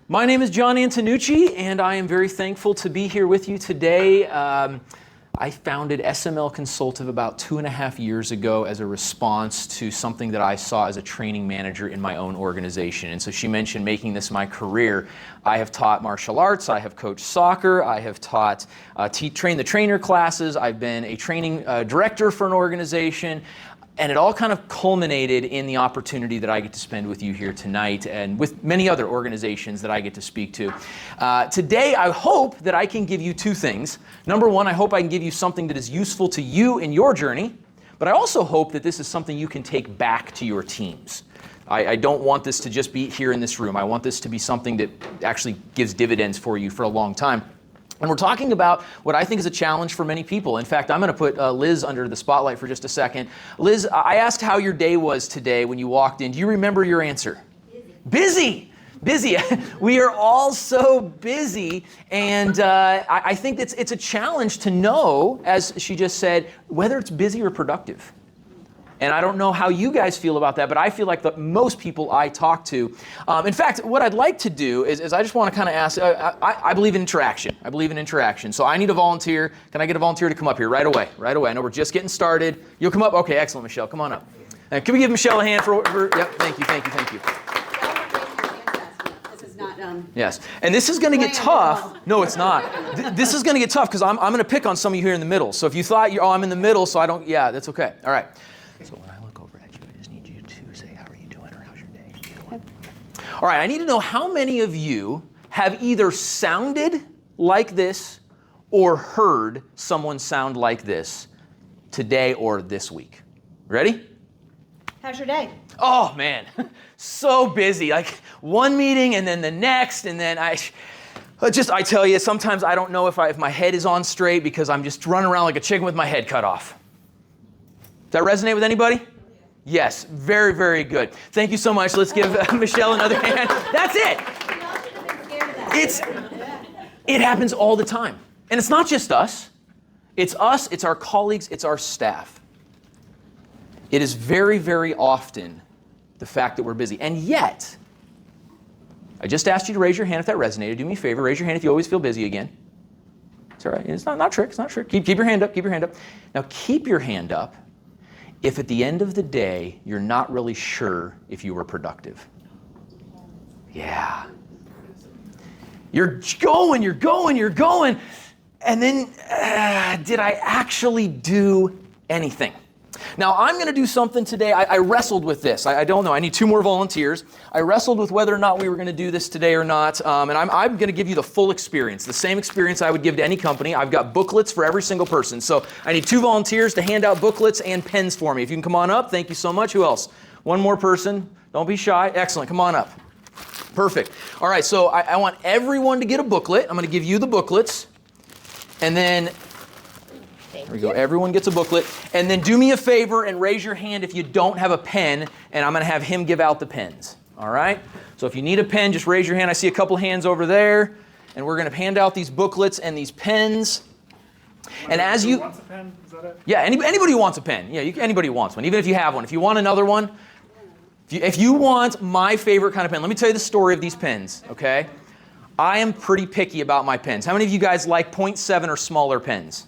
My name is Jon Antonucci, and I am very thankful to be here with you today. I founded SML Consultative about 2.5 years ago as a response to something that I saw as a training manager in my own organization. And so she mentioned making this my career. I have taught martial arts, I have coached soccer, I have taught train the trainer classes, I've been a training director for an organization. And it all kind of culminated in the opportunity that I get to spend with you here tonight and with many other organizations that I get to speak to. Today, I hope that I can give you two things. Number one, I hope I can give you something that is useful to you in your journey, but I also hope that this is something you can take back to your teams. I don't want this to just be here in this room. I want this to be something that actually gives dividends for you for a long time. And we're talking about what I think is a challenge for many people. In fact, I'm going to put Liz under the spotlight for just a second. Liz, I asked how your day was today when you walked in. Do you remember your answer? Busy. Busy. We are all so busy. And I think it's a challenge to know, as she just said, whether it's busy or productive. And I don't know how you guys feel about that, but I feel like most people I talk to. In fact, what I'd like to do is I just want to kind of ask, I believe in interaction. I believe in interaction. So I need a volunteer. Can I get a volunteer to come up here right away? Right away. I know we're just getting started. You'll come up? Okay, excellent, Michelle. Come on up. Can we give Michelle a hand for yep, thank you. This is not Yes, and this is going to get tough. No, it's not. This is going to get tough because I'm going to pick on some of you here in the middle. So if you thought, I'm in the middle, so I don't, that's okay. All right. So when I look over at you, I just need you to say, how are you doing, or how's your day going? All right, I need to know how many of you have either sounded like this or heard someone sound like this today or this week. Ready? How's your day? Oh, man, so busy. Like one meeting and then the next, and then I tell you, sometimes I don't know if my head is on straight because I'm just running around like a chicken with my head cut off. Does that resonate with anybody? Yes, very, very good. Thank you so much. Let's give Michelle another hand. That's it. It happens all the time. And it's not just us. It's us, it's our colleagues, it's our staff. It is very, very often the fact that we're busy. And yet, I just asked you to raise your hand if that resonated. Do me a favor, raise your hand if you always feel busy again. It's all right. It's not a trick. It's not a trick. Keep your hand up. Keep your hand up. Now, keep your hand up if at the end of the day, you're not really sure if you were productive. Yeah. You're going, and then, did I actually do anything? Now, I'm going to do something today. I wrestled with this. I don't know. I need 2 more volunteers. I wrestled with whether or not we were going to do this today or not. And I'm going to give you the full experience, the same experience I would give to any company. I've got booklets for every single person. So I need 2 volunteers to hand out booklets and pens for me. If you can come on up, thank you so much. Who else? 1 more person. Don't be shy. Excellent. Come on up. Perfect. All right. So I want everyone to get a booklet. I'm going to give you the booklets. And then there we go. Everyone gets a booklet. And then do me a favor and raise your hand if you don't have a pen, and I'm going to have him give out the pens. All right? So if you need a pen, just raise your hand. I see a couple hands over there. And we're going to hand out these booklets and these pens. And as you... wants a pen? Is that it? Yeah, anybody who wants a pen. Yeah, anybody who wants one, even if you have one. If you want another one, if you want my favorite kind of pen, let me tell you the story of these pens, okay? I am pretty picky about my pens. How many of you guys like 0.7 or smaller pens?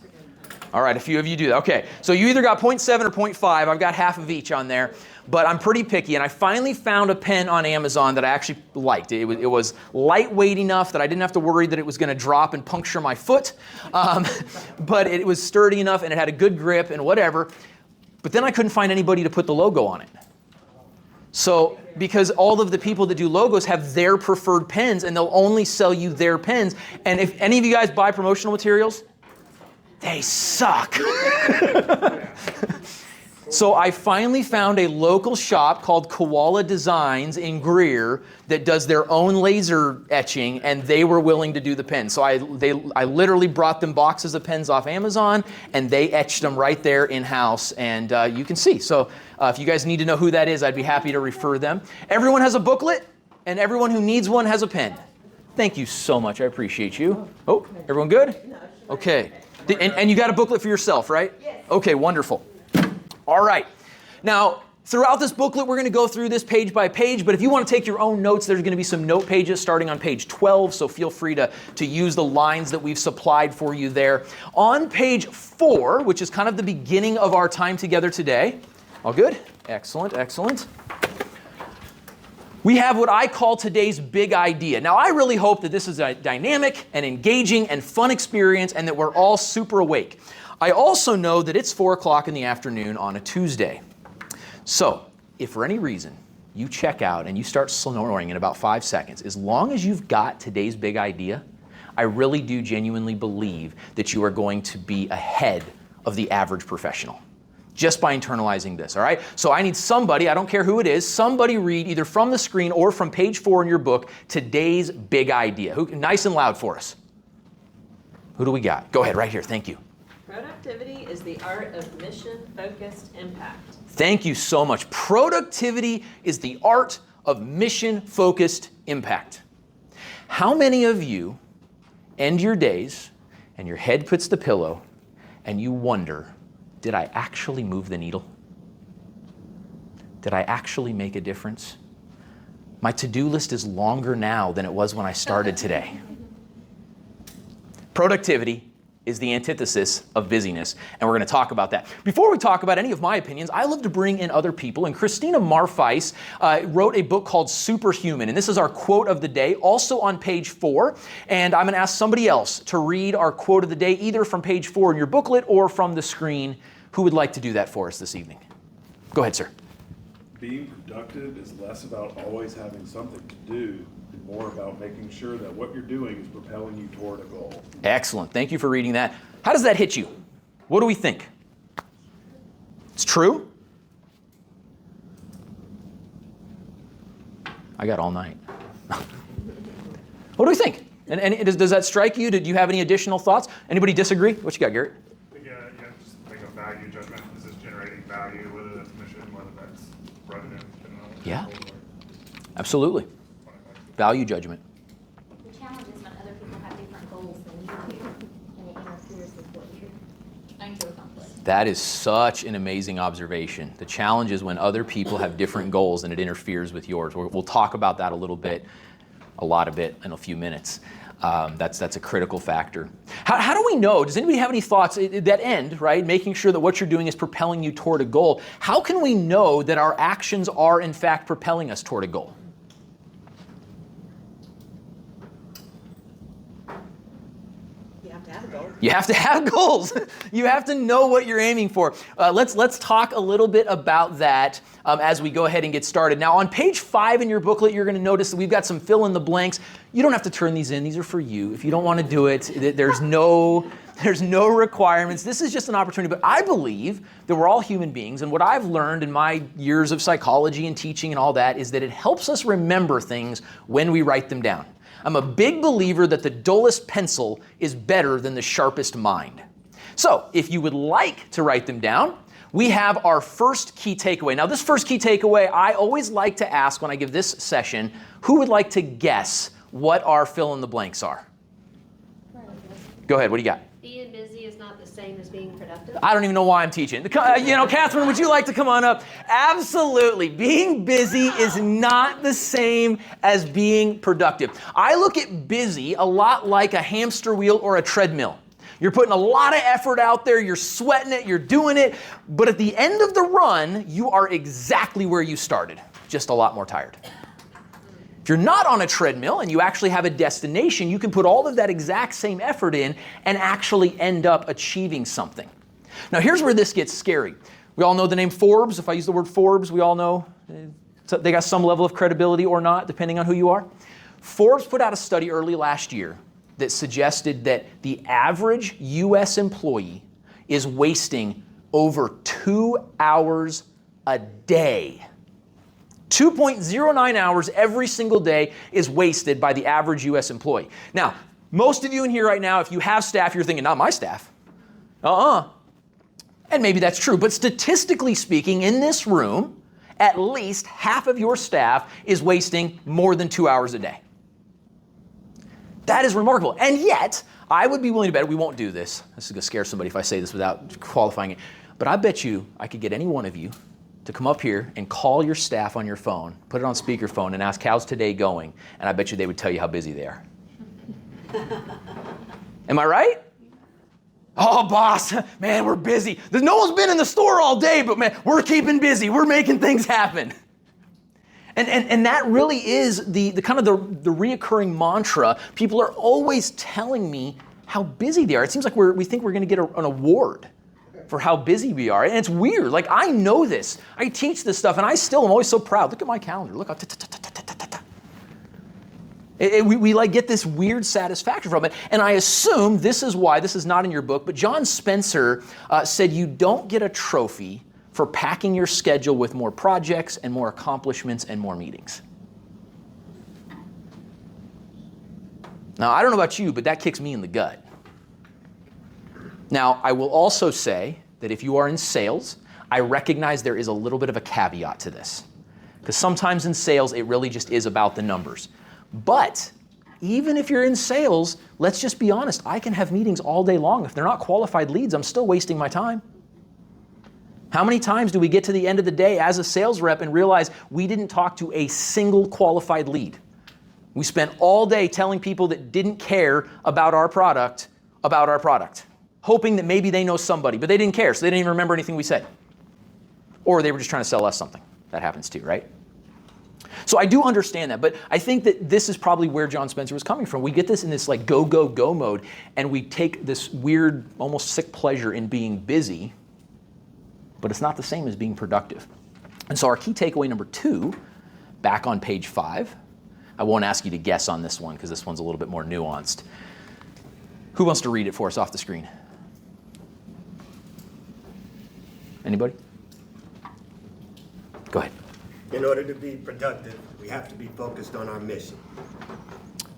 All right, a few of you do that. Okay, so you either got 0.7 or 0.5. I've got half of each on there, but I'm pretty picky. And I finally found a pen on Amazon that I actually liked. It was lightweight enough that I didn't have to worry that it was going to drop and puncture my foot. But it was sturdy enough and it had a good grip and whatever. But then I couldn't find anybody to put the logo on it. So, because all of the people that do logos have their preferred pens and they'll only sell you their pens. And if any of you guys buy promotional materials, they suck. So I finally found a local shop called Koala Designs in Greer that does their own laser etching, and they were willing to do the pens. So I literally brought them boxes of pens off Amazon, and they etched them right there in-house, and you can see. So if you guys need to know who that is, I'd be happy to refer them. Everyone has a booklet, and everyone who needs one has a pen. Thank you so much. I appreciate you. Oh, everyone good? Okay. And you got a booklet for yourself, right? Yes. Okay, wonderful. All right. Now, Throughout this booklet, we're going to go through this page by page, but if you want to take your own notes, there's going to be some note pages starting on page 12, so feel free to use the lines that we've supplied for you there. On page 4, which is kind of the beginning of our time together today, all good? Excellent, excellent. We have what I call today's big idea. Now, I really hope that this is a dynamic and engaging and fun experience and that we're all super awake. I also know that it's 4 o'clock in the afternoon on a Tuesday. So, if for any reason you check out and you start snoring in about 5 seconds, as long as you've got today's big idea, I really do genuinely believe that you are going to be ahead of the average professional just by internalizing this, all right? So I need somebody, I don't care who it is, somebody read either from the screen or from page 4 in your book, today's big idea. Nice and loud for us. Who do we got? Go ahead, right here, thank you. Productivity is the art of mission-focused impact. Thank you so much. Productivity is the art of mission-focused impact. How many of you end your days and your head puts the pillow and you wonder, did I actually move the needle? Did I actually make a difference? My to-do list is longer now than it was when I started today. Productivity is the antithesis of busyness, and we're going to talk about that. Before we talk about any of my opinions, I love to bring in other people, and Christina Marfeis wrote a book called Superhuman, and this is our quote of the day, also on page 4, and I'm going to ask somebody else to read our quote of the day, either from page 4 in your booklet or from the screen. Who would like to do that for us this evening? Go ahead, sir. Being productive is less about always having something to do and more about making sure that what you're doing is propelling you toward a goal. Excellent. Thank you for reading that. How does that hit you? What do we think? It's true? I got all night. What do we think? And does that strike you? Did you have any additional thoughts? Anybody disagree? What you got, Garrett? Yeah, just make a value judgment. Is this generating value, whether that's mission, whether that's revenue? Yeah, absolutely. Value judgment. The challenge is when other people have different goals than you do, and it interferes with what you're trying to accomplish. That is such an amazing observation. The challenge is when other people have different goals and it interferes with yours. We'll talk about that a lot of it in a few minutes. That's a critical factor. How do we know? Does anybody have any thoughts at that end, right? Making sure that what you're doing is propelling you toward a goal. How can we know that our actions are in fact propelling us toward a goal? You have to have a goal. You have to have goals. You have to know what you're aiming for. Let's talk a little bit about that as we go ahead and get started. Now, on page 5 in your booklet, you're going to notice that we've got some fill in the blanks. You don't have to turn these in. These are for you. If you don't want to do it, there's no requirements. This is just an opportunity. But I believe that we're all human beings, and what I've learned in my years of psychology and teaching and all that is that it helps us remember things when we write them down. I'm a big believer that the dullest pencil is better than the sharpest mind. So if you would like to write them down, we have our first key takeaway. Now, this first key takeaway, I always like to ask when I give this session, who would like to guess what our fill in the blanks are? Go ahead, what do you got? Being busy is not the same as being productive. I don't even know why I'm teaching. Catherine, would you like to come on up? Absolutely. Being busy is not the same as being productive. I look at busy a lot like a hamster wheel or a treadmill. You're putting a lot of effort out there, you're sweating it, you're doing it, but at the end of the run, you are exactly where you started, just a lot more tired. If you're not on a treadmill and you actually have a destination, you can put all of that exact same effort in and actually end up achieving something. Now here's where this gets scary. We all know the name Forbes. If I use the word Forbes, we all know they got some level of credibility or not, depending on who you are. Forbes put out a study early last year that suggested that the average U.S. employee is wasting over 2 hours a day. 2.09 hours every single day is wasted by the average U.S. employee. Now, most of you in here right now, if you have staff, you're thinking, not my staff. And maybe that's true, but statistically speaking, in this room, at least half of your staff is wasting more than 2 hours a day. That is remarkable. And yet, I would be willing to bet, we won't do this. This is going to scare somebody if I say this without qualifying it. But I bet you I could get any one of you to come up here and call your staff on your phone, put it on speakerphone, and ask, how's today going? And I bet you they would tell you how busy they are. Am I right? Oh, boss, man, we're busy. No one's been in the store all day, but man, we're keeping busy. We're making things happen. And that really is the kind of the reoccurring mantra. People are always telling me how busy they are. It seems like we think we're going to get an award for how busy we are. And it's weird. Like, I know this. I teach this stuff, and I still am always so proud. Look at my calendar. Look. We like get this weird satisfaction from it. And I assume this is why, this is not in your book, but John Spencer said you don't get a trophy for packing your schedule with more projects and more accomplishments and more meetings. Now, I don't know about you, but that kicks me in the gut. Now, I will also say that if you are in sales, I recognize there is a little bit of a caveat to this. Because sometimes in sales, it really just is about the numbers. But even if you're in sales, let's just be honest, I can have meetings all day long. If they're not qualified leads, I'm still wasting my time. How many times do we get to the end of the day as a sales rep and realize we didn't talk to a single qualified lead? We spent all day telling people that didn't care about our product, hoping that maybe they know somebody, but they didn't care, so they didn't even remember anything we said. Or they were just trying to sell us something. That happens too, right? So I do understand that, but I think that this is probably where John Spencer was coming from. We get this in this like go, go, go mode, and we take this weird, almost sick pleasure in being busy, but it's not the same as being productive. And so our key takeaway number 2, back on page 5, I won't ask you to guess on this one because this one's a little bit more nuanced. Who wants to read it for us off the screen? Anybody? Go ahead. In order to be productive, we have to be focused on our mission.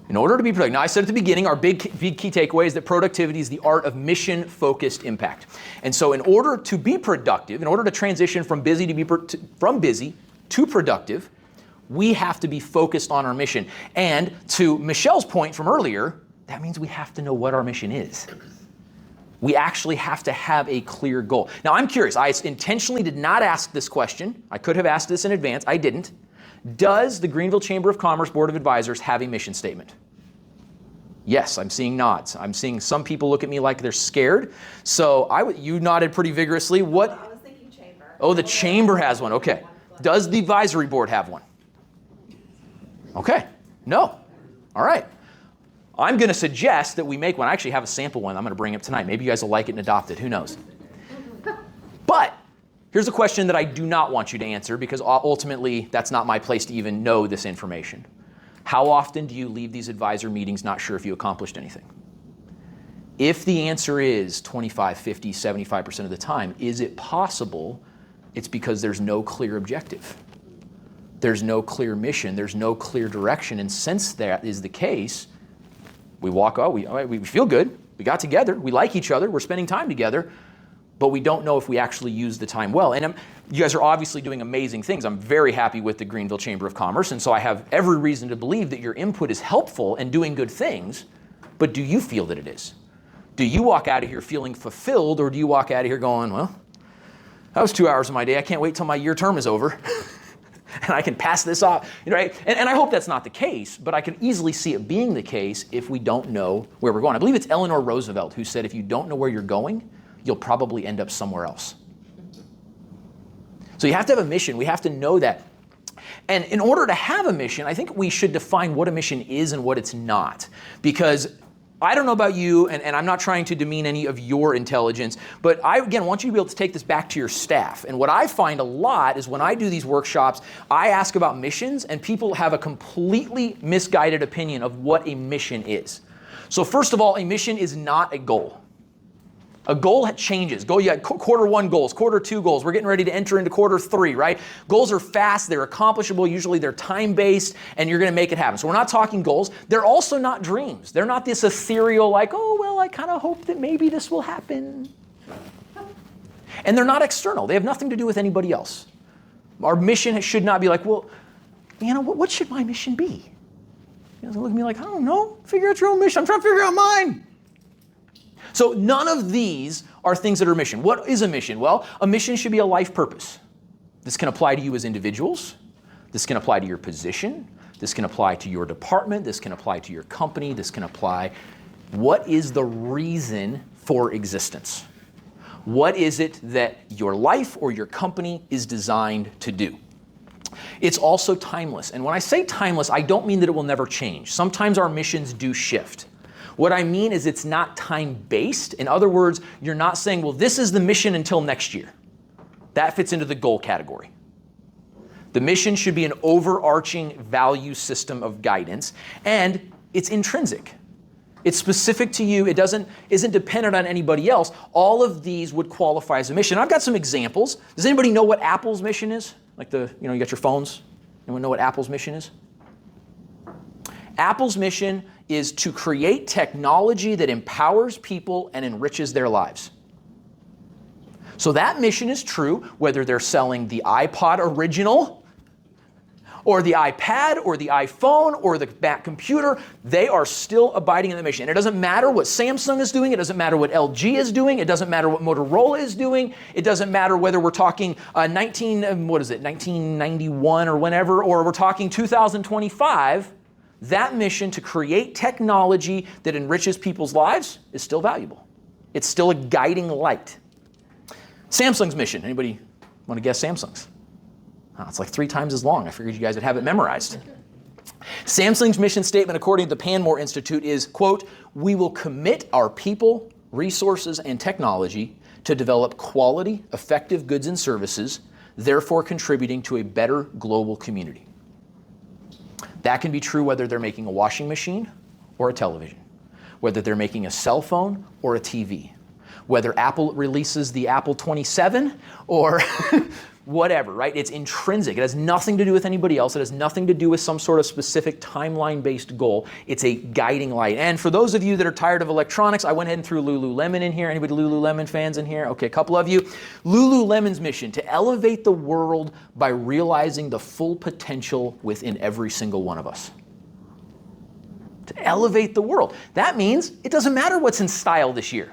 In order to be productive, now I said at the beginning, our big key takeaway is that productivity is the art of mission-focused impact. And so in order to be productive, in order to transition from busy to productive, we have to be focused on our mission. And to Michelle's point from earlier, that means we have to know what our mission is. We actually have to have a clear goal. Now, I'm curious. I intentionally did not ask this question. I could have asked this in advance. I didn't. Does the Greenville Chamber of Commerce Board of Advisors have a mission statement? Yes, I'm seeing nods. I'm seeing some people look at me like they're scared. So you nodded pretty vigorously. What? I was thinking chamber. Oh, the chamber has one. Okay. Does the advisory board have one? Okay. No. All right. I'm going to suggest that we make one. I actually have a sample one I'm going to bring up tonight. Maybe you guys will like it and adopt it. Who knows? But here's a question that I do not want you to answer because ultimately that's not my place to even know this information. How often do you leave these advisor meetings not sure if you accomplished anything? If the answer is 25, 50, 75% of the time, is it possible it's because there's no clear objective? There's no clear mission. There's no clear direction. And since that is the case, we walk out, we feel good, we got together, we like each other, we're spending time together, but we don't know if we actually use the time well. And you guys are obviously doing amazing things. I'm very happy with the Greenville Chamber of Commerce, and so I have every reason to believe that your input is helpful and doing good things, but do you feel that it is? Do you walk out of here feeling fulfilled, or do you walk out of here going, well, that was 2 hours of my day, I can't wait till my year term is over. And I can pass this off, right? And I hope that's not the case, but I can easily see it being the case if we don't know where we're going. I believe it's Eleanor Roosevelt who said, if you don't know where you're going, you'll probably end up somewhere else. So you have to have a mission. We have to know that. And in order to have a mission, I think we should define what a mission is and what it's not. Because I don't know about you, and I'm not trying to demean any of your intelligence, but I, again, want you to be able to take this back to your staff. And what I find a lot is when I do these workshops, I ask about missions, and people have a completely misguided opinion of what a mission is. So first of all, a mission is not a goal. A goal changes. You got quarter 1 goals, quarter 2 goals. We're getting ready to enter into quarter 3, right? Goals are fast, they're accomplishable, usually they're time-based, and you're going to make it happen. So we're not talking goals. They're also not dreams. They're not this ethereal like, oh, well, I kind of hope that maybe this will happen. And they're not external. They have nothing to do with anybody else. Our mission should not be like, well, what should my mission be? You know, look at me like, I don't know. Figure out your own mission. I'm trying to figure out mine. So none of these are things that are a mission. What is a mission? Well, a mission should be a life purpose. This can apply to you as individuals. This can apply to your position. This can apply to your department. This can apply to your company. This can apply. What is the reason for existence? What is it that your life or your company is designed to do? It's also timeless. And when I say timeless, I don't mean that it will never change. Sometimes our missions do shift. What I mean is it's not time-based. In other words, you're not saying, well, this is the mission until next year. That fits into the goal category. The mission should be an overarching value system of guidance, and it's intrinsic. It's specific to you. It isn't dependent on anybody else. All of these would qualify as a mission. I've got some examples. Does anybody know what Apple's mission is? Like you got your phones. Anyone know what Apple's mission is? Apple's mission is to create technology that empowers people and enriches their lives. So that mission is true whether they're selling the iPod original or the iPad or the iPhone or the Mac computer. They are still abiding in the mission. And it doesn't matter what Samsung is doing. It doesn't matter what LG is doing. It doesn't matter what Motorola is doing. It doesn't matter whether we're talking 1991 or whenever, or we're talking 2025. That mission to create technology that enriches people's lives is still valuable. It's still a guiding light. Samsung's mission. Anybody want to guess Samsung's? Oh, it's like 3 times as long. I figured you guys would have it memorized. Samsung's mission statement, according to the Panmure Institute, is, quote, "We will commit our people, resources, and technology to develop quality, effective goods and services, therefore contributing to a better global community." That can be true whether they're making a washing machine or a television, whether they're making a cell phone or a TV, whether Apple releases the Apple 27 or whatever, right? It's intrinsic. It has nothing to do with anybody else. It has nothing to do with some sort of specific timeline-based goal. It's a guiding light. And for those of you that are tired of electronics, I went ahead and threw Lululemon in here. Anybody Lululemon fans in here? Okay, a couple of you. Lululemon's mission, to elevate the world by realizing the full potential within every single one of us. To elevate the world. That means it doesn't matter what's in style this year,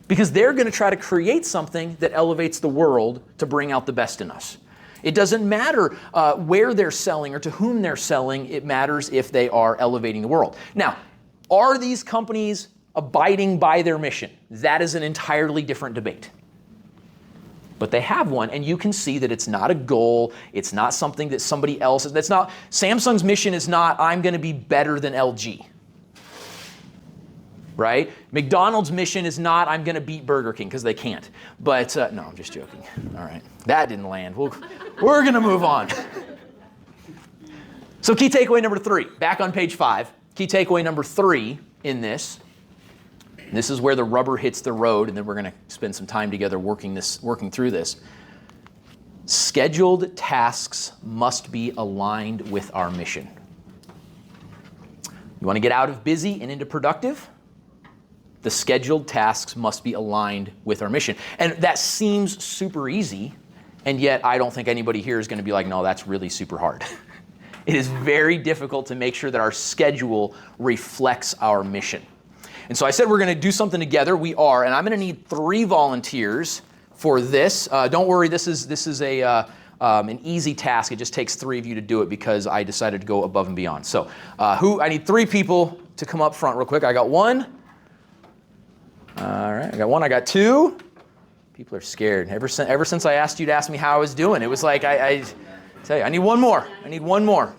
because they're going to try to create something that elevates the world to bring out the best in us. It doesn't matter where they're selling or to whom they're selling. It matters if they are elevating the world. Now, are these companies abiding by their mission? That is an entirely different debate. But they have one, and you can see that it's not a goal. It's not something that somebody else is. That's not, Samsung's mission is not, I'm going to be better than LG. Right? McDonald's mission is not, I'm going to beat Burger King, because they can't. But, no, I'm just joking. All right. That didn't land. We're going to move on. So key takeaway number 3, back on page 5. Key takeaway number 3 in this. This is where the rubber hits the road, and then we're going to spend some time together working through this. Scheduled tasks must be aligned with our mission. You want to get out of busy and into productive? The scheduled tasks must be aligned with our mission. And that seems super easy, and yet I don't think anybody here is going to be like, no, that's really super hard. It is very difficult to make sure that our schedule reflects our mission. And so I said we're going to do something together. We are, and I'm going to need 3 volunteers for this. Don't worry, this is an easy task. It just takes 3 of you to do it because I decided to go above and beyond. So I need 3 people to come up front real quick. I got 1. All right, I got 1. I got 2. People are scared. Ever since I asked you to ask me how I was doing, it was like I tell you, I need 1 more. I need 1 more.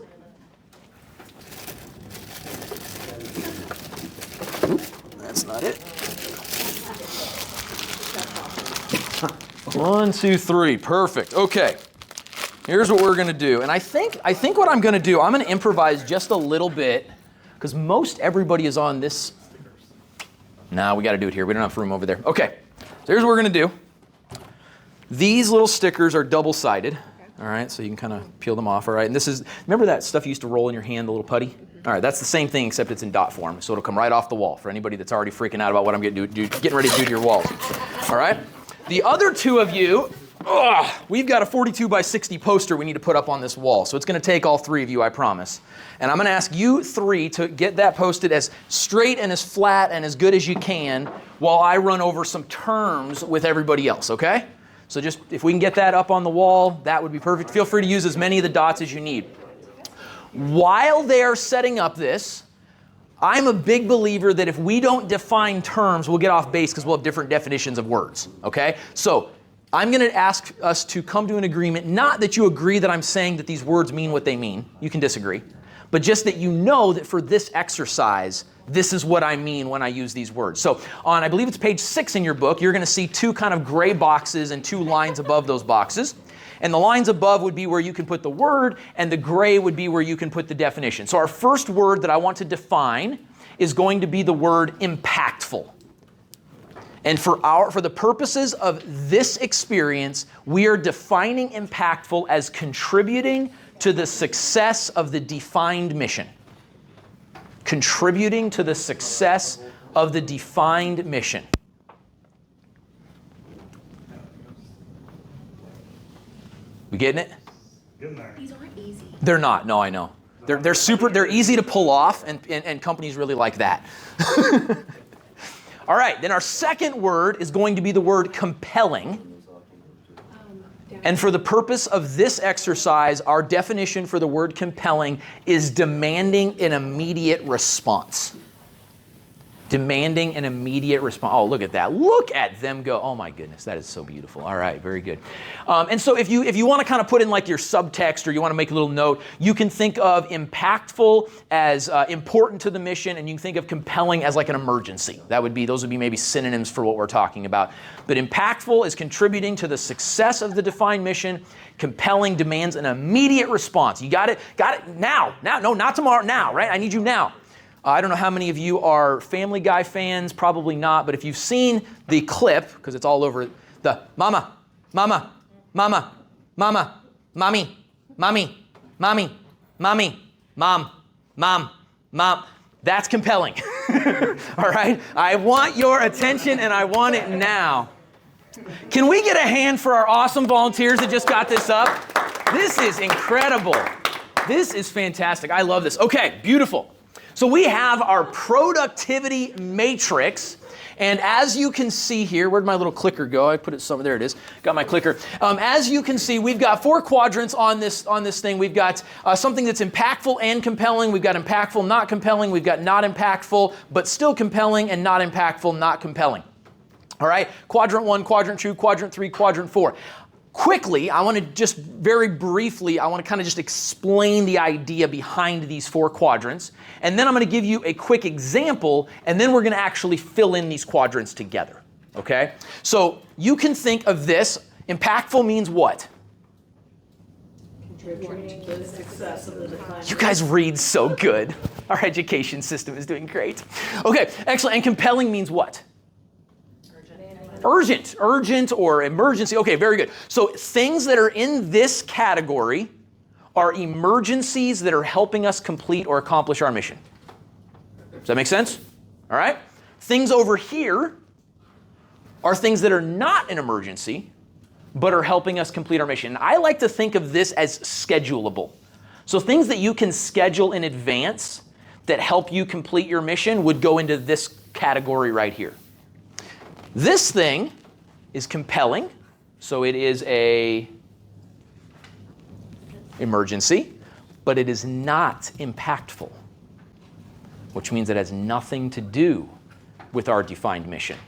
Oop, that's not it. 1, 2, 3. Perfect. Okay. Here's what we're going to do. And I think what I'm going to do, I'm going to improvise just a little bit because most everybody is on this. No, we got to do it here. We don't have room over there. Okay. So here's what we're going to do. These little stickers are double-sided. All right, so you can kind of peel them off. All right, and this is, remember that stuff you used to roll in your hand, the little putty? All right, that's the same thing except it's in dot form, so it'll come right off the wall for anybody that's already freaking out about what I'm getting ready to do to your walls. All right, the other 2 of you, we've got a 42 by 60 poster we need to put up on this wall, so it's going to take all 3 of you, I promise. And I'm going to ask you 3 to get that posted as straight and as flat and as good as you can while I run over some terms with everybody else, okay? So just, if we can get that up on the wall, that would be perfect. Feel free to use as many of the dots as you need. While they are setting up this, I'm a big believer that if we don't define terms, we'll get off base because we'll have different definitions of words, okay? So I'm going to ask us to come to an agreement, not that you agree that I'm saying that these words mean what they mean. You can disagree. But just that you know that for this exercise, this is what I mean when I use these words. So on, I believe it's page 6 in your book, you're going to see 2 kind of gray boxes and 2 lines above those boxes. And the lines above would be where you can put the word, and the gray would be where you can put the definition. So our first word that I want to define is going to be the word impactful. And for the purposes of this experience, we are defining impactful as contributing to the success of the defined mission. Contributing to the success of the defined mission. We getting it? Getting there. These aren't easy. They're not. No, I know. They're easy to pull off, and companies really like that. All right, then our second word is going to be the word compelling. And for the purpose of this exercise, our definition for the word compelling is demanding an immediate response. Demanding an immediate response. Oh, look at that. Look at them go. Oh my goodness, that is so beautiful. All right, very good. And so if you want to kind of put in like your subtext, or you want to make a little note, you can think of impactful as important to the mission, and you can think of compelling as like an emergency. Those would be maybe synonyms for what we're talking about. But impactful is contributing to the success of the defined mission. Compelling demands an immediate response. You got it? Got it now. Now, no, not tomorrow. Now, right? I need you now. I don't know how many of you are Family Guy fans, probably not, but if you've seen the clip, because it's all over, the mama, mama, mama, mama, mommy, mommy, mommy, mommy, mom, mom, mom, that's compelling. All right? I want your attention and I want it now. Can we get a hand for our awesome volunteers that just got this up? This is incredible. This is fantastic. I love this. Okay, beautiful. So we have our productivity matrix, and as you can see here, where'd my little clicker go? I put it somewhere. There it is. Got my clicker. As you can see, we've got 4 quadrants on this thing. We've got something that's impactful and compelling. We've got impactful, not compelling. We've got not impactful, but still compelling, and not impactful, not compelling. All right. Quadrant 1, quadrant 2, quadrant 3, quadrant 4. Quickly, I want to just very briefly, I want to kind of just explain the idea behind these 4 quadrants. And then I'm going to give you a quick example, and then we're going to actually fill in these quadrants together. Okay? So you can think of this. Impactful means what? Contributing to the success of the defined. You guys read so good. Our education system is doing great. Okay, excellent. And compelling means what? Urgent or emergency. Okay, very good. So things that are in this category are emergencies that are helping us complete or accomplish our mission. Does that make sense? All right. Things over here are things that are not an emergency, but are helping us complete our mission. I like to think of this as schedulable. So things that you can schedule in advance that help you complete your mission would go into this category right here. This thing is compelling, so it is a emergency, but it is not impactful, which means it has nothing to do with our defined mission.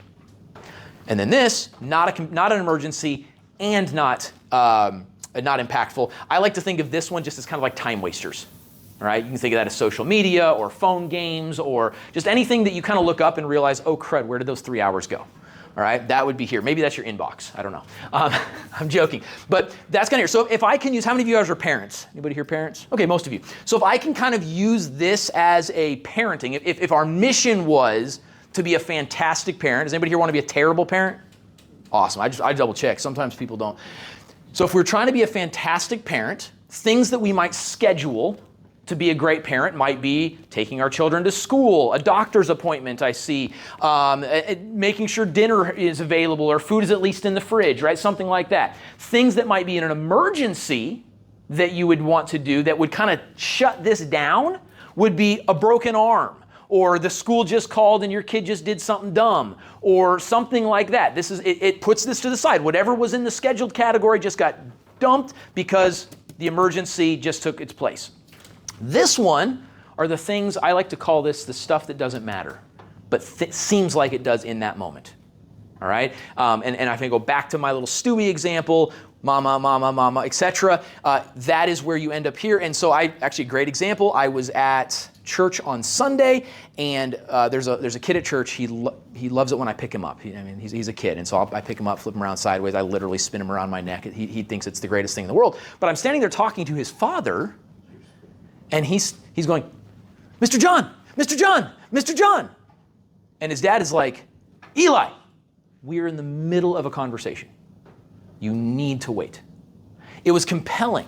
And then this, not an emergency and not impactful. I like to think of this one just as kind of like time wasters. All right, you can think of that as social media or phone games or just anything that you kind of look up and realize, oh crud, where did those 3 hours go? All right, that would be here. Maybe that's your inbox. I don't know. I'm joking. But that's kind of here. So if I can use, how many of you guys are parents? Anybody here parents? Okay, most of you. So if I can kind of use this as a parenting, if our mission was to be a fantastic parent, does anybody here want to be a terrible parent? Awesome. I double check. Sometimes people don't. So if we're trying to be a fantastic parent, things that we might schedule to be a great parent might be taking our children to school, a doctor's appointment I see, making sure dinner is available or food is at least in the fridge, right? Something like that. Things that might be in an emergency that you would want to do that would kind of shut this down would be a broken arm or the school just called and your kid just did something dumb, or something like that. It puts this to the side. Whatever was in the scheduled category just got dumped because the emergency just took its place. This one are the things, I like to call this the stuff that doesn't matter, but seems like it does in that moment. All right? And if I go back to my little Stewie example, mama, etc., that is where you end up here. And so actually, a great example, I was at church on Sunday, and there's a kid at church. He loves it when I pick him up. He's a kid, and so I pick him up, flip him around sideways. I literally spin him around my neck. He thinks it's the greatest thing in the world. But I'm standing there talking to his father, and he's going, Mr. John, Mr. John, Mr. John. And his dad is like, Eli, we're in the middle of a conversation. You need to wait. It was compelling.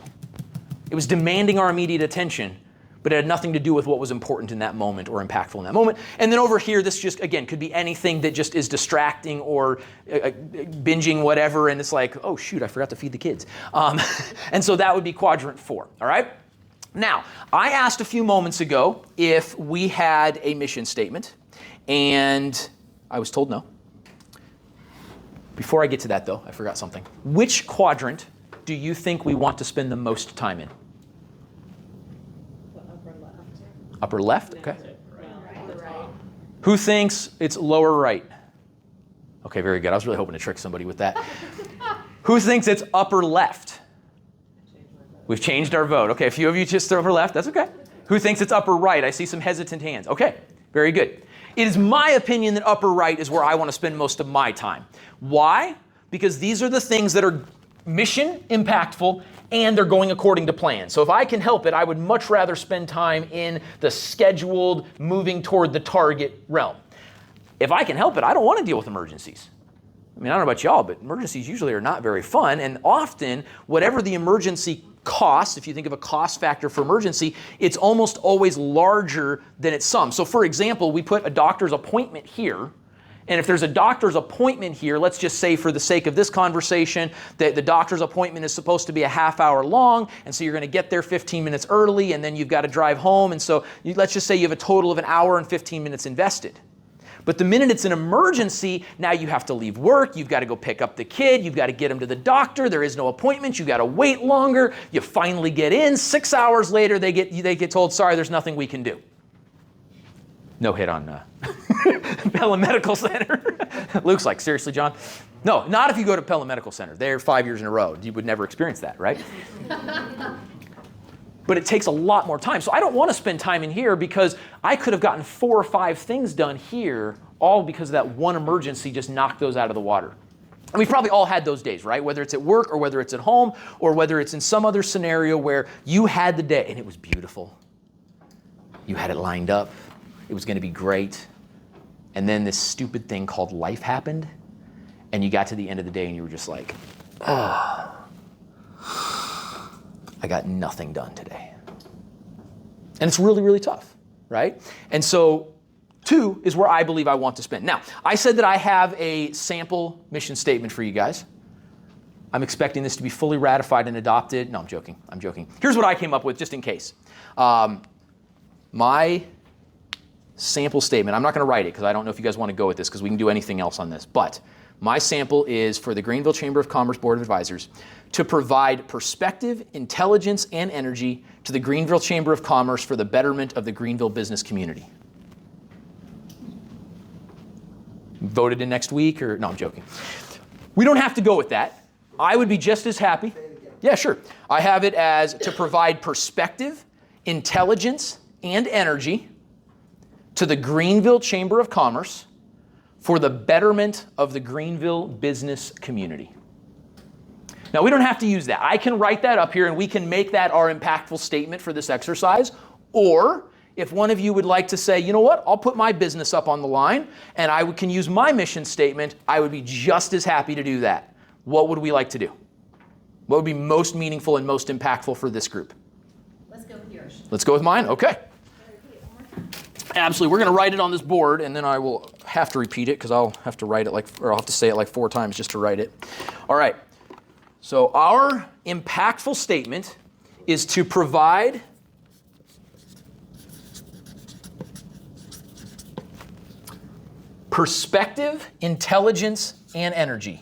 It was demanding our immediate attention, but it had nothing to do with what was important in that moment or impactful in that moment. And then over here, this just, again, could be anything that just is distracting or binging whatever, and it's like, oh shoot, I forgot to feed the kids. And so that would be quadrant 4, all right? Now, I asked a few moments ago if we had a mission statement, and I was told no. Before I get to that, though, I forgot something. Which quadrant do you think we want to spend the most time in? Upper left. Upper left? Okay. Right. Who thinks it's lower right? Okay, very good. I was really hoping to trick somebody with that. Who thinks it's upper left? We've changed our vote. Okay, a few of you just upper left. That's okay. Who thinks it's upper right? I see some hesitant hands. Okay, very good. It is my opinion that upper right is where I want to spend most of my time. Why? Because these are the things that are mission impactful and they're going according to plan. So if I can help it, I would much rather spend time in the scheduled, moving toward the target realm. If I can help it, I don't want to deal with emergencies. I mean, I don't know about y'all, but emergencies usually are not very fun, and often, whatever the emergency cost, if you think of a cost factor for emergency, it's almost always larger than its sum. So for example, we put a doctor's appointment here, and if there's a doctor's appointment here, let's just say for the sake of this conversation that the doctor's appointment is supposed to be a half hour long, and so you're going to get there 15 minutes early, and then you've got to drive home, and so let's just say you have a total of an hour and 15 minutes invested. But the minute it's an emergency, now you have to leave work, you've got to go pick up the kid, you've got to get him to the doctor, there is no appointment, you've got to wait longer, you finally get in, 6 hours later they get told, sorry, there's nothing we can do. No hit on Pella Medical Center. Luke's like, seriously, John? No, not if you go to Pella Medical Center. They're 5 years in a row. You would never experience that, right? But it takes a lot more time. So I don't want to spend time in here because I could have gotten 4 or 5 things done here, all because of that one emergency just knocked those out of the water. And we've probably all had those days, right? Whether it's at work or whether it's at home or whether it's in some other scenario where you had the day and it was beautiful. You had it lined up. It was going to be great. And then this stupid thing called life happened. And you got to the end of the day and you were just like, oh. I got nothing done today. And it's really, really tough, right? And so 2 is where I believe I want to spend. Now, I said that I have a sample mission statement for you guys. I'm expecting this to be fully ratified and adopted. No, I'm joking. Here's what I came up with just in case. My sample statement, I'm not going to write it because I don't know if you guys want to go with this because we can do anything else on this, but my sample is for the Greenville Chamber of Commerce Board of Advisors to provide perspective, intelligence, and energy to the Greenville Chamber of Commerce for the betterment of the Greenville business community. Voted in next week or, no, I'm joking. We don't have to go with that. I would be just as happy. Yeah, sure. I have it as to provide perspective, intelligence, and energy to the Greenville Chamber of Commerce for the betterment of the Greenville business community. Now, we don't have to use that. I can write that up here and we can make that our impactful statement for this exercise. Or if one of you would like to say, you know what, I'll put my business up on the line and I can use my mission statement, I would be just as happy to do that. What would we like to do? What would be most meaningful and most impactful for this group? Let's go with yours. Let's go with mine? Okay. Absolutely. We're going to write it on this board, and then I will have to repeat it because I'll have to write it I'll have to say it like 4 times just to write it. All right. So our impactful statement is to provide Perspective, intelligence, and energy.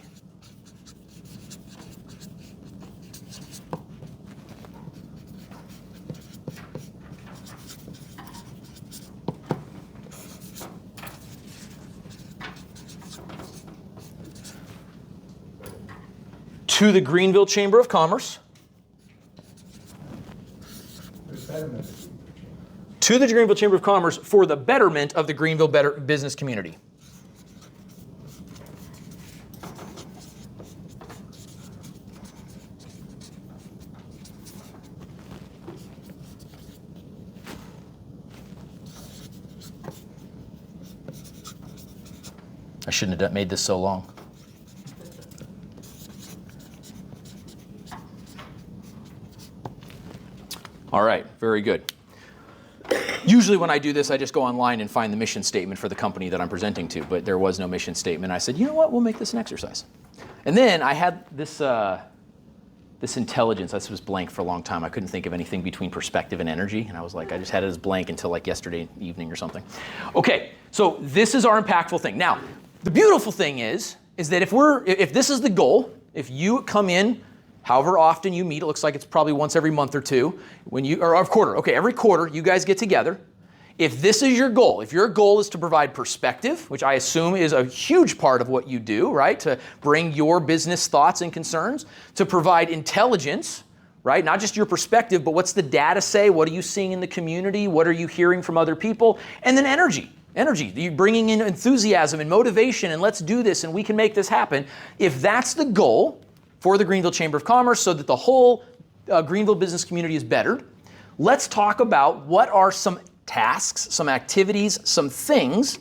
To the Greenville Chamber of Commerce. To the Greenville Chamber of Commerce for the betterment of the Greenville business community. I shouldn't have made this so long. All right, very good. Usually when I do this, I just go online and find the mission statement for the company that I'm presenting to, but there was no mission statement. I said, you know what, we'll make this an exercise. And then I had this intelligence. This was blank for a long time. I couldn't think of anything between perspective and energy, and I was like, I just had it as blank until like yesterday evening or something. Okay, so this is our impactful thing. Now, the beautiful thing is that if this is the goal, if you come in, however often you meet, it looks like it's probably once every month or two, or a quarter. Okay, every quarter you guys get together. If this is your goal, if your goal is to provide perspective, which I assume is a huge part of what you do, right? To bring your business thoughts and concerns, to provide intelligence, right? Not just your perspective, but what's the data say? What are you seeing in the community? What are you hearing from other people? And then energy. Energy, you're bringing in enthusiasm and motivation, and let's do this, and we can make this happen. If that's the goal for the Greenville Chamber of Commerce so that the whole Greenville business community is bettered, let's talk about what are some tasks, some activities, some things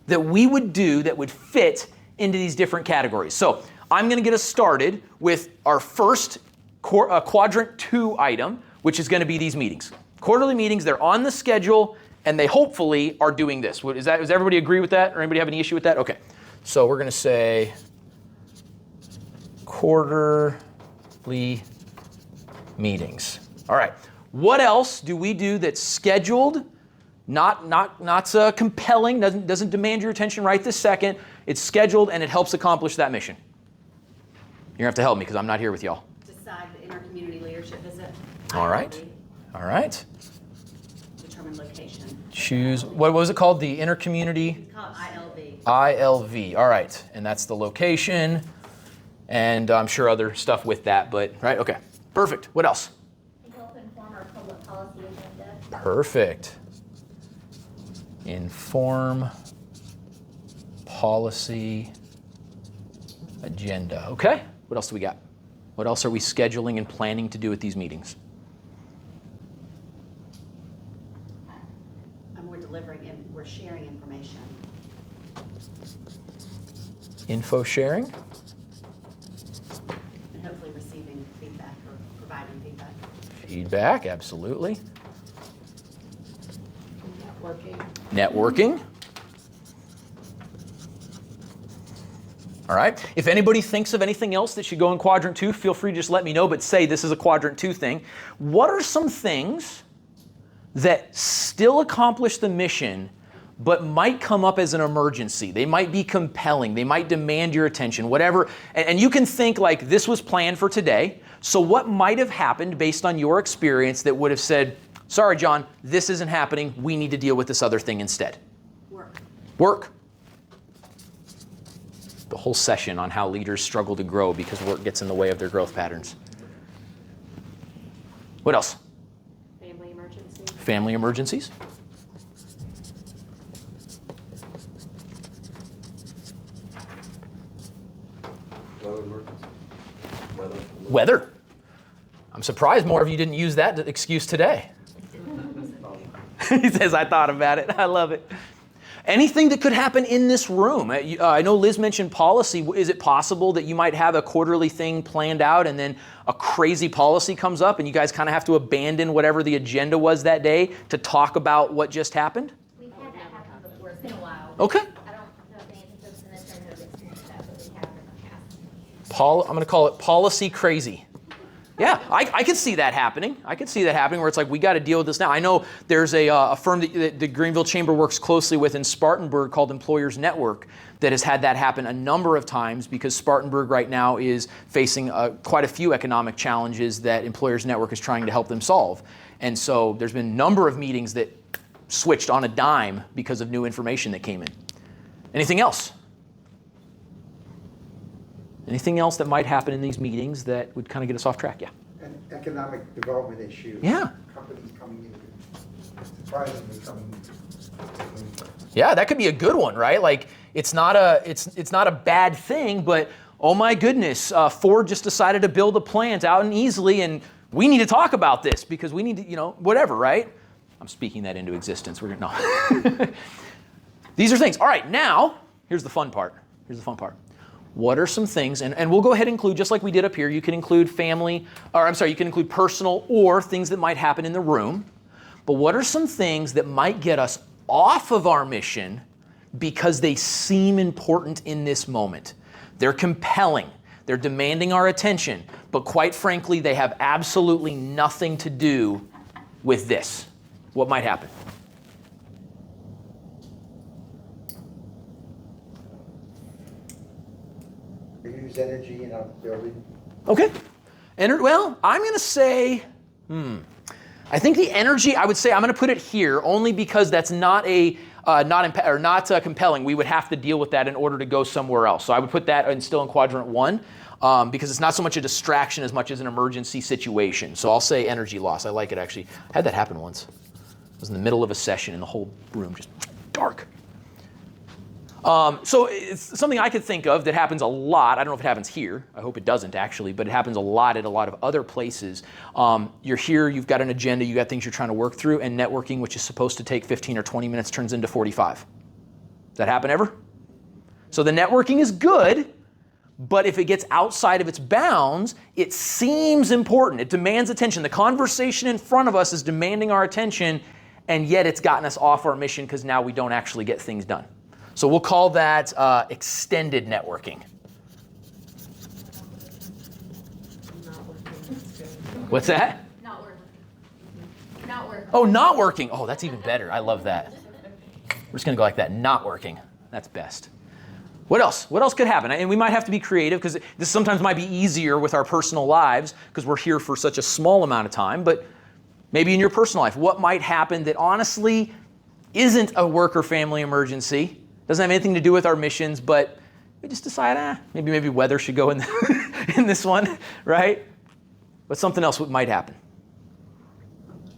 that we would do that would fit into these different categories. So I'm going to get us started with our first quadrant 2 item, which is going to be these meetings. Quarterly meetings, they're on the schedule, and they hopefully are doing this. Does everybody agree with that? Or anybody have any issue with that? Okay. So we're going to say quarterly meetings. All right. What else do we do that's scheduled, not compelling, doesn't demand your attention right this second? It's scheduled and it helps accomplish that mission. You're going to have to help me because I'm not here with y'all. Decide the inter-community leadership visit. All right. All right. Determine location. Choose, what was it called? The inter-community? It's called ILV. ILV. All right. And that's the location. And I'm sure other stuff with that, but, right? Okay. Perfect. What else? Help inform our public policy agenda. Perfect. Inform policy agenda. Okay. What else do we got? What else are we scheduling and planning to do at these meetings? And we're delivering and we're sharing information. Info sharing. And hopefully receiving feedback or providing feedback. Feedback, absolutely. Networking. Networking. All right. If anybody thinks of anything else that should go in quadrant 2, feel free to just let me know, but say this is a quadrant 2 thing. What are some things that still accomplish the mission, but might come up as an emergency? They might be compelling. They might demand your attention, whatever. And you can think like this was planned for today. So what might have happened based on your experience that would have said, sorry, John, this isn't happening. We need to deal with this other thing instead. Work. The whole session on how leaders struggle to grow because work gets in the way of their growth patterns. What else? Family emergency. Family emergencies. Weather. I'm surprised more of you didn't use that excuse today. He says, I thought about it. I love it. Anything that could happen in this room. I know Liz mentioned policy. Is it possible that you might have a quarterly thing planned out and then a crazy policy comes up and you guys kind of have to abandon whatever the agenda was that day to talk about what just happened? We've had that happen before. It's been a while. Okay. I don't know if any of the folks in this room have experienced that, but we have in the past. I'm going to call it policy crazy. Yeah, I could see that happening. I could see that happening where it's like, we got to deal with this now. I know there's a firm that the Greenville Chamber works closely with in Spartanburg called Employers Network that has had that happen a number of times because Spartanburg right now is facing quite a few economic challenges that Employers Network is trying to help them solve. And so there's been a number of meetings that switched on a dime because of new information that came in. Anything else? Anything else that might happen in these meetings that would kind of get us off track? Yeah. An economic development issue. Yeah. Companies coming in, surprisingly coming in. Yeah, that could be a good one, right? Like it's not a bad thing, but oh my goodness, Ford just decided to build a plant out in Easley, and we need to talk about this because we need to, whatever, right? I'm speaking that into existence. We're gonna no. These are things. All right, now here's the fun part. What are some things, and we'll go ahead and include, just like we did up here, you can include you can include personal or things that might happen in the room. But what are some things that might get us off of our mission because they seem important in this moment? They're compelling. They're demanding our attention. But quite frankly, they have absolutely nothing to do with this. What might happen? Reuse energy in our building. Okay. Well, I'm going to say, I think the energy, I would say I'm going to put it here only because that's not compelling. We would have to deal with that in order to go somewhere else. So I would put that still in quadrant 1 because it's not so much a distraction as much as an emergency situation. So I'll say energy loss. I like it, actually. I had that happen once. I was in the middle of a session and the whole room just dark. So it's something I could think of that happens a lot. I don't know if it happens here. I hope it doesn't actually, but it happens a lot at a lot of other places. You're here, you've got an agenda, you got things you're trying to work through, and networking, which is supposed to take 15 or 20 minutes, turns into 45. Does that happen ever? So the networking is good, but if it gets outside of its bounds, it seems important. It demands attention. The conversation in front of us is demanding our attention, and yet it's gotten us off our mission because now we don't actually get things done. So we'll call that extended networking. What's that? Not working. Not working. Oh, not working. Oh, that's even better. I love that. We're just going to go like that. Not working. That's best. What else? What else could happen? And we might have to be creative because this sometimes might be easier with our personal lives because we're here for such a small amount of time. But maybe in your personal life, what might happen that honestly isn't a work or family emergency, doesn't have anything to do with our missions, but we just decide, maybe weather should go in, in this one, right? But something else might happen.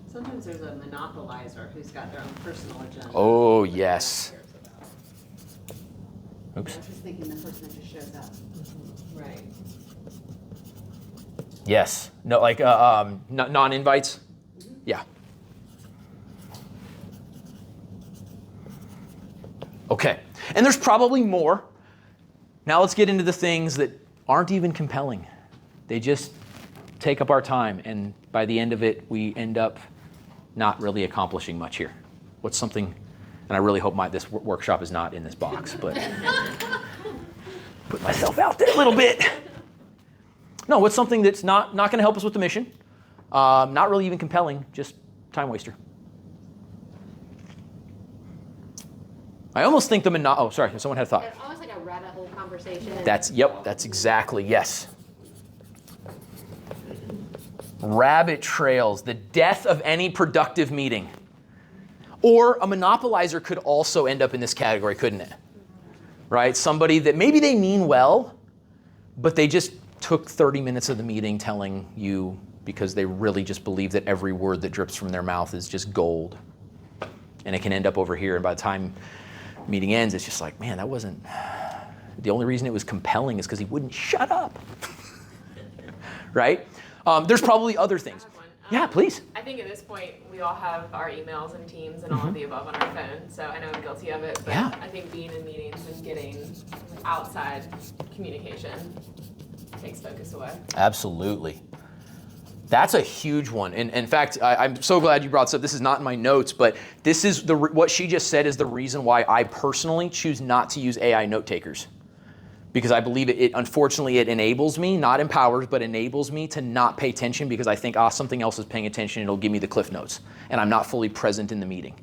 Sometimes there's a monopolizer who's got their own personal agenda. Oh, yes. Oops. I was just thinking the person that just shows up. Right. Yes. No, like non-invites? Yeah. Okay, and there's probably more. Now let's get into the things that aren't even compelling. They just take up our time, and by the end of it, we end up not really accomplishing much here. What's something, and I really hope this workshop is not in this box, but put myself out there a little bit. No, what's something that's not going to help us with the mission? Not really even compelling, just time waster. I almost think sorry, someone had a thought. It's almost like a rabbit hole conversation. That's exactly, yes. Rabbit trails, the death of any productive meeting. Or a monopolizer could also end up in this category, couldn't it? Right? Somebody that maybe they mean well, but they just took 30 minutes of the meeting telling you because they really just believe that every word that drips from their mouth is just gold. And it can end up over here, and by the time meeting ends, it's just like, man, that wasn't, the only reason it was compelling is because he wouldn't shut up. Right? There's probably other things. Yeah, please. I think at this point, we all have our emails and Teams and all of the above on our phone, so I know I'm guilty of it, but Yeah. I think being in meetings and getting outside communication takes focus away. Absolutely. That's a huge one. And in fact, I'm so glad you brought this up. This is not in my notes, but this is what she just said is the reason why I personally choose not to use AI note takers. because I believe unfortunately, it enables me, not empowers, but enables me to not pay attention because I think, something else is paying attention, it'll give me the cliff notes, and I'm not fully present in the meeting.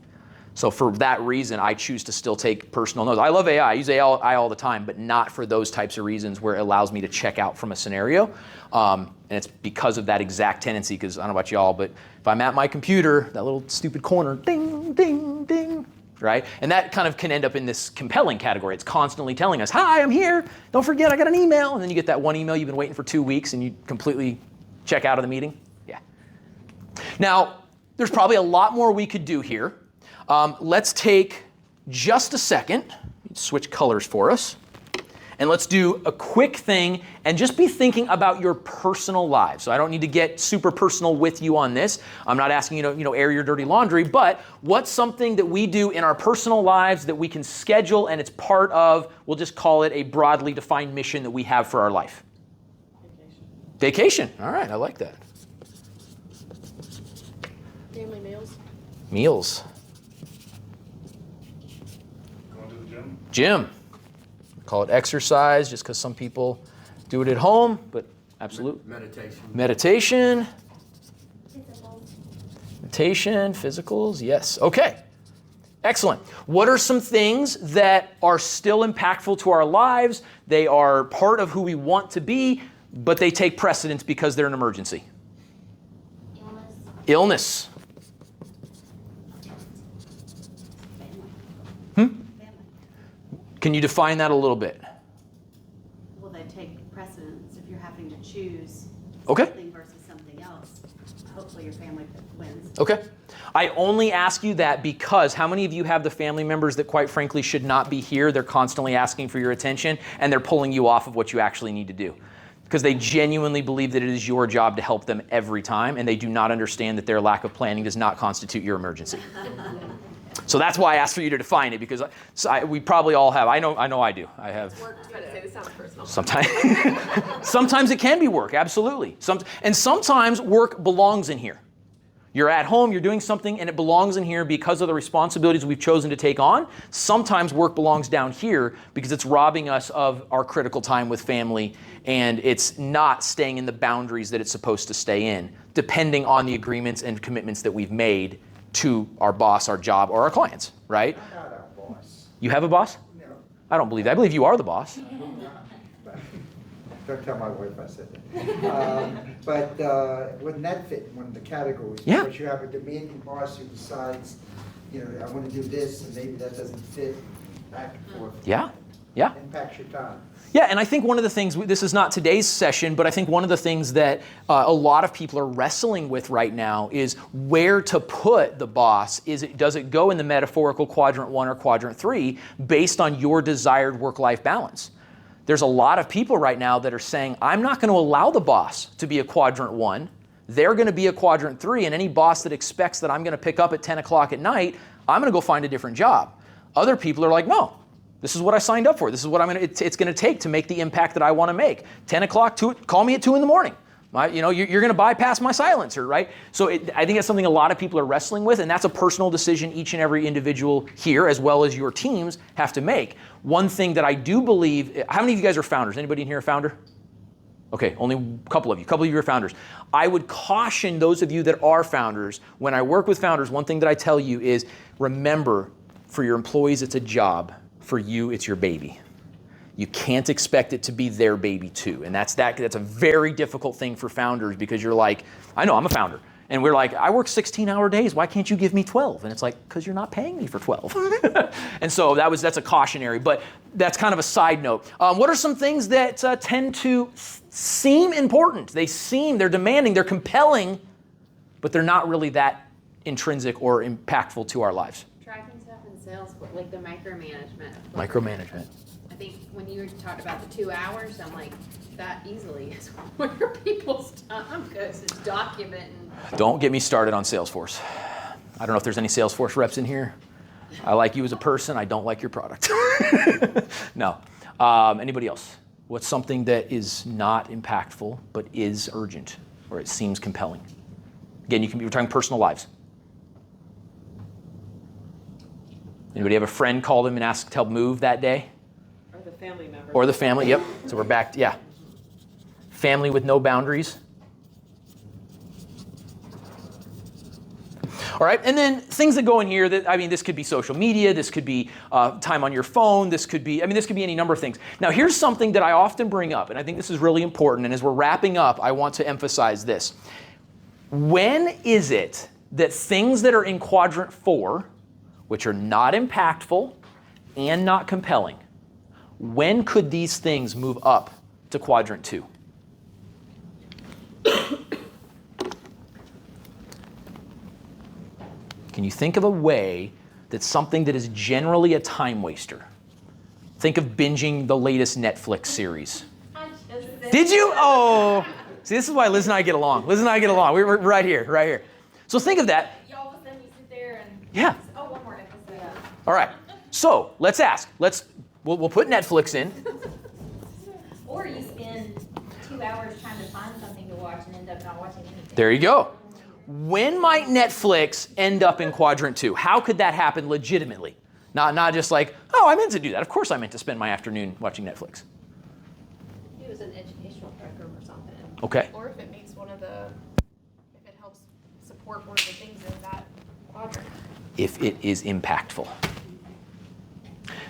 So for that reason, I choose to still take personal notes. I love AI, I use AI all the time, but not for those types of reasons where it allows me to check out from a scenario. And it's because of that exact tendency, because I don't know about y'all, but if I'm at my computer, that little stupid corner, ding, ding, ding, right? And that kind of can end up in this compelling category. It's constantly telling us, hi, I'm here. Don't forget, I got an email. And then you get that one email you've been waiting for 2 weeks and you completely check out of the meeting. Yeah. Now, there's probably a lot more we could do here. Let's take just a second, switch colors for us, and let's do a quick thing and just be thinking about your personal lives. So I don't need to get super personal with you on this. I'm not asking you to, air your dirty laundry, but what's something that we do in our personal lives that we can schedule and it's part of, we'll just call it a broadly defined mission that we have for our life? Vacation. All right, I like that. Family meals. Meals. Going to the gym? Gym. Call it exercise just because some people do it at home, but absolute. Meditation. Meditation. Physical. Meditation, physicals, yes. Okay. Excellent. What are some things that are still impactful to our lives? They are part of who we want to be, but they take precedence because they're an emergency. Illness. Illness. Family. Can you define that a little bit? Well, they take precedence if you're having to choose Okay. something versus something else. Hopefully your family wins. Okay. I only ask you that because how many of you have the family members that quite frankly should not be here? They're constantly asking for your attention and they're pulling you off of what you actually need to do. Because they genuinely believe that it is your job to help them every time, and they do not understand that their lack of planning does not constitute your emergency. So that's why I asked for you to define it, because we probably all have. I know I do. I have. Work, I was about to say, this sounds personal. Sometimes it can be work, absolutely. And sometimes work belongs in here. You're at home, you're doing something, and it belongs in here because of the responsibilities we've chosen to take on. Sometimes work belongs down here because it's robbing us of our critical time with family, and it's not staying in the boundaries that it's supposed to stay in, depending on the agreements and commitments that we've made to our boss, our job, or our clients, right? Not our boss. You have a boss? No. I don't believe that. I believe you are the boss. Don't tell my wife I said that. But wouldn't that fit in one of the categories? Yeah. Because you have a demanding boss who decides, I want to do this, and maybe that doesn't fit, back and forth. Yeah, yeah. Impacts your time. Yeah, and I think one of the things, this is not today's session, but I think one of the things that a lot of people are wrestling with right now is where to put the boss. Does it go in the metaphorical quadrant 1 or quadrant 3 based on your desired work-life balance? There's a lot of people right now that are saying, I'm not going to allow the boss to be a quadrant 1. They're going to be a quadrant 3, and any boss that expects that I'm going to pick up at 10 o'clock at night, I'm going to go find a different job. Other people are like, no. This is what I signed up for. This is what it's going to take to make the impact that I want to make. 10 o'clock, call me at 2 in the morning. You're going to bypass my silencer, right? So I think that's something a lot of people are wrestling with, and that's a personal decision each and every individual here, as well as your teams, have to make. One thing that I do believe, how many of you guys are founders? Anybody in here a founder? Okay, only a couple of you. A couple of you are founders. I would caution those of you that are founders, when I work with founders, one thing that I tell you is, remember, for your employees, it's a job. For you, it's your baby. You can't expect it to be their baby too. And that's a very difficult thing for founders, because you're like, I know, I'm a founder. And we're like, I work 16-hour days. Why can't you give me 12? And it's like, because you're not paying me for 12. And so that's a cautionary, but that's kind of a side note. What are some things that tend to seem important? They're demanding, they're compelling, but they're not really that intrinsic or impactful to our lives. Tracking stuff in sales, like the micromanagement. Micromanagement. I think when you talked about the 2 hours, I'm like, that easily is where people's time goes, is documenting. Don't get me started on Salesforce. I don't know if there's any Salesforce reps in here. I like you as a person. I don't like your product. No. Anybody else? What's something that is not impactful but is urgent, or it seems compelling? Again, we're talking personal lives. Anybody have a friend call them and ask to help move that day? Or the family member. Or the family, yep. So we're back, yeah. Family with no boundaries. All right, and then things that go in here that, this could be social media, this could be time on your phone, this could be any number of things. Now here's something that I often bring up, and I think this is really important, and as we're wrapping up, I want to emphasize this. When is it that things that are in quadrant 4, which are not impactful and not compelling, when could these things move up to quadrant 2? Can you think of a way that something that is generally a time waster? Think of binging the latest Netflix series. Did you? Oh, see, this is why Liz and I get along. We're right here. So think of that. Y'all, but then you sit there and. Yeah. Oh, one more episode. All right. So let's ask. We'll put Netflix in. Or you spend 2 hours trying to find something to watch and end up not watching anything. There you go. When might Netflix end up in quadrant 2? How could that happen legitimately? Not just like, oh, I meant to do that. Of course I meant to spend my afternoon watching Netflix. It was an educational program or something. Okay. Or if it makes if it helps support one of the things in that quadrant. If it is impactful.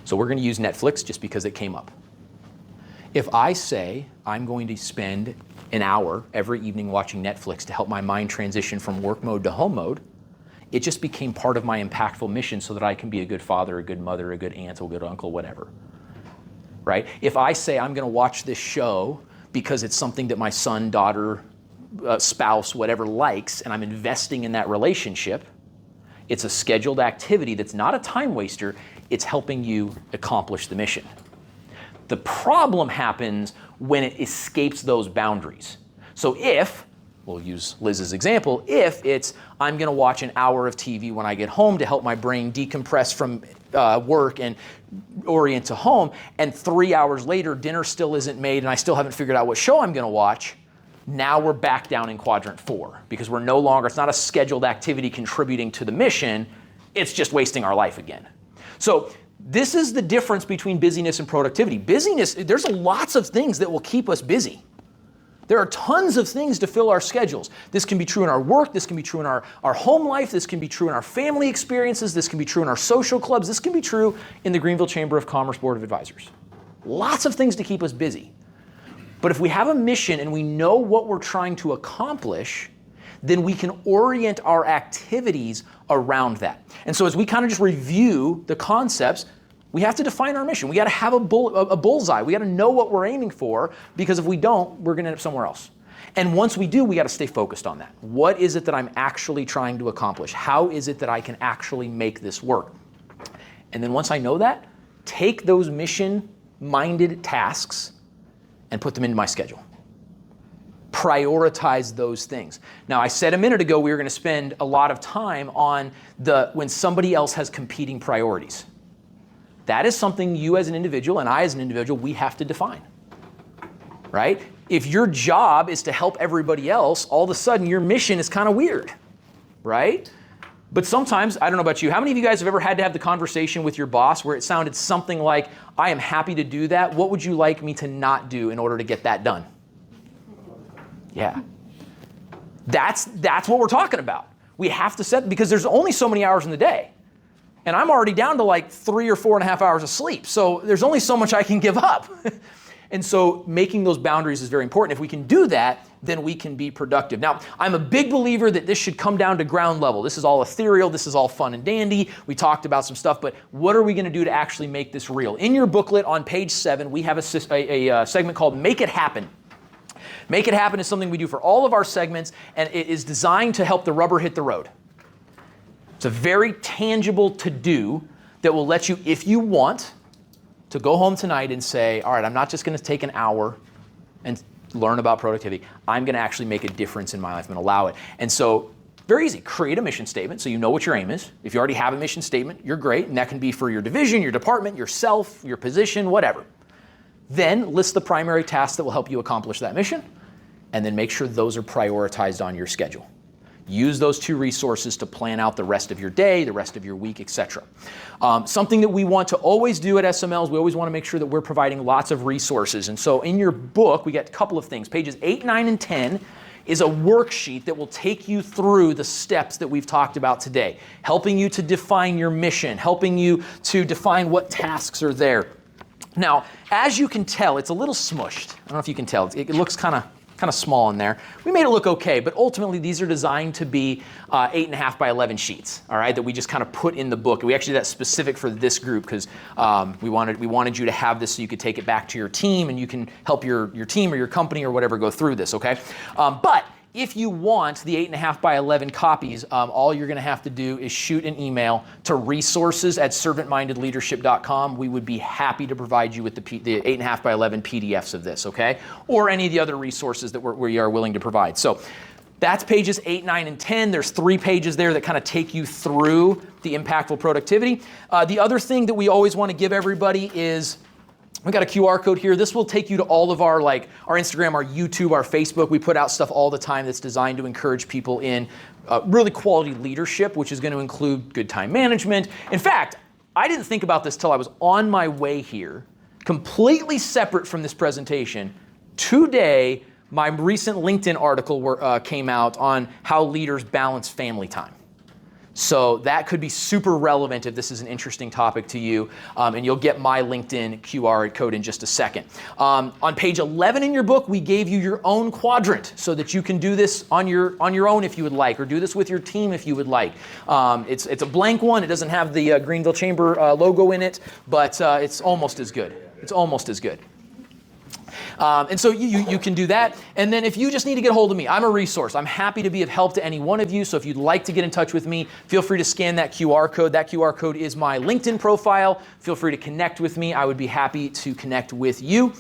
So we're going to use Netflix just because it came up. If I say I'm going to spend an hour every evening watching Netflix to help my mind transition from work mode to home mode, it just became part of my impactful mission so that I can be a good father, a good mother, a good aunt, a good uncle, whatever. Right? If I say I'm going to watch this show because it's something that my son, daughter, spouse, whatever likes, and I'm investing in that relationship, it's a scheduled activity that's not a time waster, it's helping you accomplish the mission. The problem happens when it escapes those boundaries. So if, we'll use Liz's example, if it's I'm going to watch an hour of TV when I get home to help my brain decompress from work and orient to home, and 3 hours later dinner still isn't made and I still haven't figured out what show I'm going to watch, now we're back down in quadrant 4 because we're no longer, it's not a scheduled activity contributing to the mission, it's just wasting our life again. So this is the difference between busyness and productivity. Busyness, there's lots of things that will keep us busy. There are tons of things to fill our schedules. This can be true in our work, this can be true in our home life, this can be true in our family experiences, this can be true in our social clubs, this can be true in the Greenville Chamber of Commerce Board of Advisors. Lots of things to keep us busy. But if we have a mission and we know what we're trying to accomplish, then we can orient our activities around that. And so as we kind of just review the concepts, we have to define our mission. We got to have a bullseye. We got to know what we're aiming for, because if we don't, we're going to end up somewhere else. And once we do, we got to stay focused on that. What is it that I'm actually trying to accomplish? How is it that I can actually make this work? And then once I know that, take those mission-minded tasks and put them into my schedule. Prioritize those things. Now, I said a minute ago we were going to spend a lot of time on when somebody else has competing priorities. That is something you as an individual and I as an individual, we have to define, right? If your job is to help everybody else, all of a sudden your mission is kind of weird, right? But sometimes, I don't know about you, how many of you guys have ever had to have the conversation with your boss where it sounded something like, I am happy to do that. What would you like me to not do in order to get that done? Yeah. That's what we're talking about. We have to set, because there's only so many hours in the day. And I'm already down to like 3 or 4.5 hours of sleep. So there's only so much I can give up. And so making those boundaries is very important. If we can do that, then we can be productive. Now, I'm a big believer that this should come down to ground level. This is all ethereal. This is all fun and dandy. We talked about some stuff, but what are we going to do to actually make this real? In your booklet on page 7, we have a segment called Make It Happen. Make It Happen is something we do for all of our segments, and it is designed to help the rubber hit the road. It's a very tangible to-do that will let you, if you want, to go home tonight and say, all right, I'm not just going to take an hour and learn about productivity. I'm going to actually make a difference in my life. I'm going to allow it. And so, very easy. Create a mission statement so you know what your aim is. If you already have a mission statement, you're great. And that can be for your division, your department, yourself, your position, whatever. Then list the primary tasks that will help you accomplish that mission. And then make sure those are prioritized on your schedule. Use those 2 resources to plan out the rest of your day, the rest of your week, etc. Something that we want to always do at SML is we always want to make sure that we're providing lots of resources. And so in your book, we got a couple of things. Pages 8, 9, and 10 is a worksheet that will take you through the steps that we've talked about today, helping you to define your mission, helping you to define what tasks are there. Now, as you can tell, it's a little smushed. I don't know if you can tell. It looks kind of small in there. We made it look okay, but ultimately these are designed to be 8.5 by 11 sheets, all right, that we just kind of put in the book. We actually did that specific for this group because we wanted you to have this so you could take it back to your team and you can help your team or your company or whatever go through this, okay? But if you want the 8.5 by 11 copies, all you're going to have to do is shoot an email to resources@servantmindedleadership.com. We would be happy to provide you with the 8.5 by 11 PDFs of this, okay? Or any of the other resources that we are willing to provide. So that's pages 8, 9, and 10. There's 3 pages there that kind of take you through the impactful productivity. The other thing that we always want to give everybody is we got a QR code here. This will take you to all of our Instagram, our YouTube, our Facebook. We put out stuff all the time that's designed to encourage people in really quality leadership, which is going to include good time management. In fact, I didn't think about this till I was on my way here, completely separate from this presentation. Today, my recent LinkedIn article came out on how leaders balance family time. So that could be super relevant if this is an interesting topic to you, and you'll get my LinkedIn QR code in just a second. On page 11 in your book, we gave you your own quadrant so that you can do this on your own if you would like, or do this with your team if you would like. It's a blank one. It doesn't have the Greenville Chamber logo in it, but it's almost as good. It's almost as good. And so you can do that. And then if you just need to get a hold of me, I'm a resource. I'm happy to be of help to any one of you. So if you'd like to get in touch with me, feel free to scan that QR code. That QR code is my LinkedIn profile. Feel free to connect with me. I would be happy to connect with you.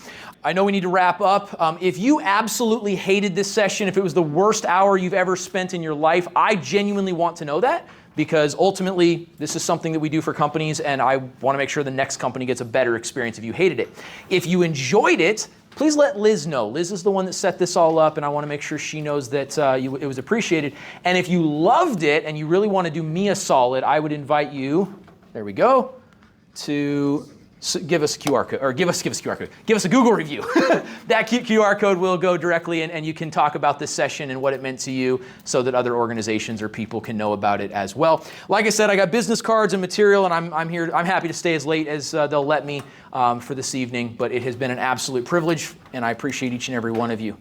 I know we need to wrap up. If you absolutely hated this session, if it was the worst hour you've ever spent in your life, I genuinely want to know that, because ultimately this is something that we do for companies, and I want to make sure the next company gets a better experience if you hated it. If you enjoyed it, please let Liz know. Liz is the one that set this all up, and I want to make sure she knows that it was appreciated. And if you loved it and you really want to do me a solid, I would invite you, there we go, to give us a QR code, or give us a QR code. Give us a Google review. That QR code will go directly, and you can talk about this session and what it meant to you so that other organizations or people can know about it as well. Like I said, I got business cards and material, and I'm happy to stay as late as they'll let me for this evening, but it has been an absolute privilege, and I appreciate each and every one of you.